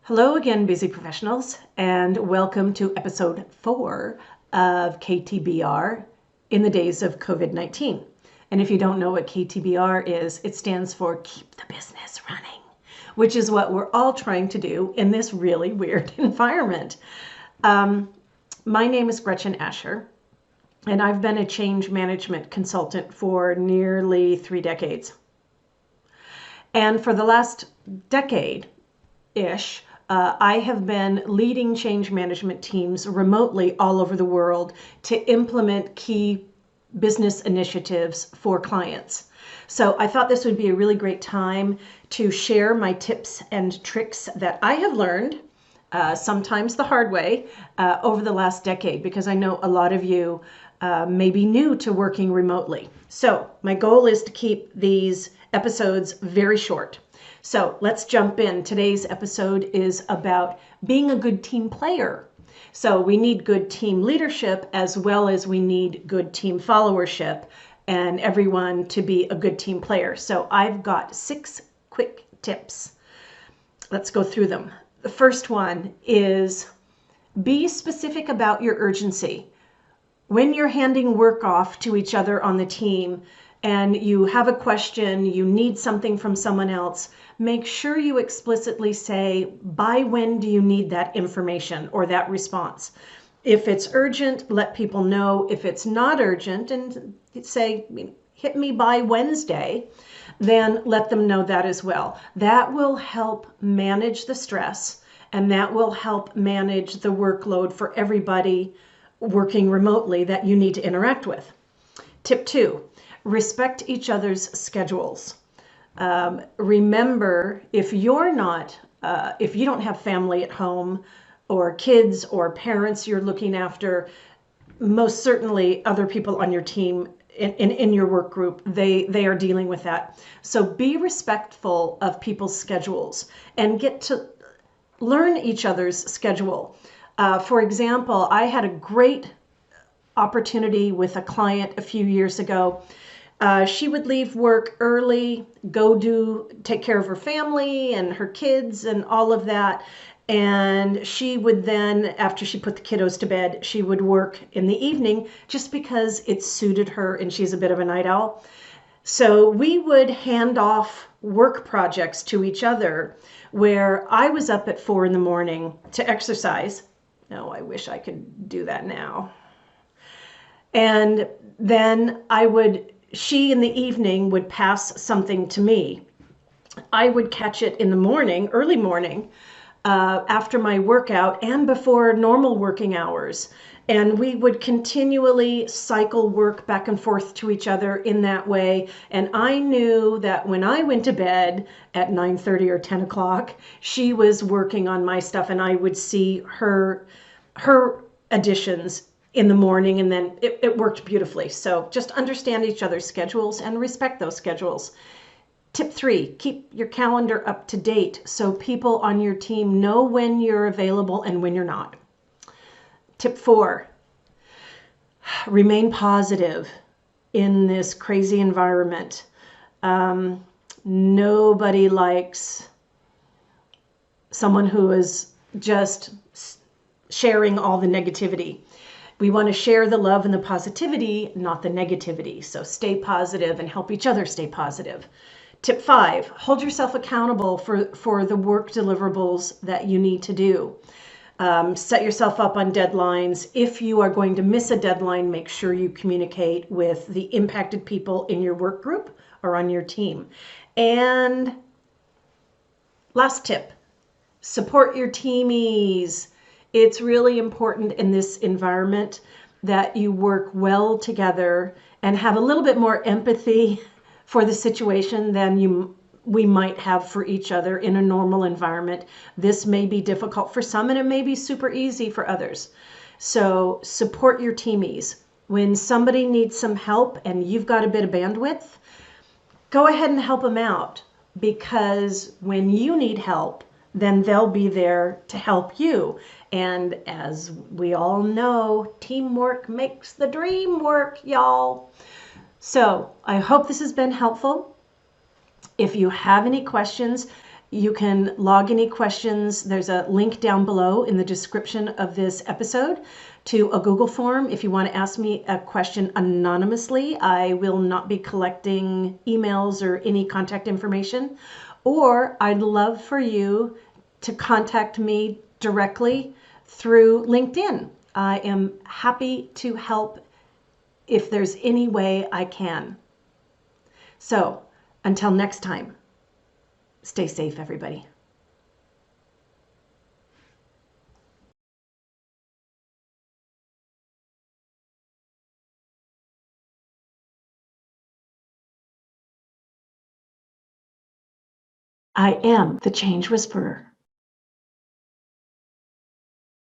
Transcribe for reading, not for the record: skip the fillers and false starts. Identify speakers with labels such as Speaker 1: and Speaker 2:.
Speaker 1: Hello again, busy professionals, and welcome to episode 4 of K.T.B.R. in the days of COVID-19. And if you don't know what K.T.B.R is, it stands for Keep the Business Running, which is what we're all trying to do in this really weird environment. My name is Gretchen Asher, and I've been a change management consultant for nearly 3 decades. And for the last decade-ish, I have been leading change management teams remotely all over the world to implement key business initiatives for clients. So I thought this would be a really great time to share my tips and tricks that I have learned, sometimes the hard way, over the last decade, because I know a lot of you may be new to working remotely. So my goal is to keep these episodes very short. So let's jump in. Today's episode is about being a good team player. So we need good team leadership as well as we need good team followership and everyone to be a good team player. So I've got 6 quick tips. Let's go through them. The first one is be specific about your urgency. When you're handing work off to each other on the team and you have a question, you need something from someone else, make sure you explicitly say, by when do you need that information or that response? If it's urgent, let people know. If it's not urgent, and say, hit me by Wednesday, then let them know that as well. That will help manage the stress, and that will help manage the workload for everybody working remotely that you need to interact with. Tip 2, respect each other's schedules. Remember, if you don't have family at home or kids or parents you're looking after, most certainly other people on your team in your work group, they are dealing with that. So be respectful of people's schedules and get to learn each other's schedule. For example, I had a great opportunity with a client a few years ago. She would leave work early, take care of her family and her kids and all of that. And she would then, after she put the kiddos to bed, she would work in the evening just because it suited her and she's a bit of a night owl. So we would hand off work projects to each other where I was up at 4 a.m. to exercise. Oh, I wish I could do that now. And then she in the evening would pass something to me. I would catch it in the morning, early morning, after my workout and before normal working hours. And we would continually cycle work back and forth to each other in that way. And I knew that when I went to bed at 9:30 or 10 o'clock, she was working on my stuff and I would see her additions in the morning, and then it worked beautifully. So just understand each other's schedules and respect those schedules. Tip 3, keep your calendar up to date so people on your team know when you're available and when you're not. Tip 4, remain positive in this crazy environment. Nobody likes someone who is just sharing all the negativity. We want to share the love and the positivity, not the negativity. So stay positive and help each other stay positive. Tip 5, hold yourself accountable for the work deliverables that you need to do. Set yourself up on deadlines. If you are going to miss a deadline, make sure you communicate with the impacted people in your work group or on your team. And last tip, support your teamies. It's really important in this environment that you work well together and have a little bit more empathy for the situation than we might have for each other in a normal environment. This may be difficult for some and it may be super easy for others. So support your teamies. When somebody needs some help and you've got a bit of bandwidth, go ahead and help them out, because when you need help, then they'll be there to help you. And as we all know, teamwork makes the dream work, y'all. So I hope this has been helpful. If you have any questions, You can log any questions. There's a link down below in the description of this episode to a Google form. If you want to ask me a question anonymously, I will not be collecting emails or any contact information. Or I'd love for you to contact me directly through LinkedIn. I am happy to help if there's any way I can. So until next time, stay safe, everybody. I am the Change Whisperer.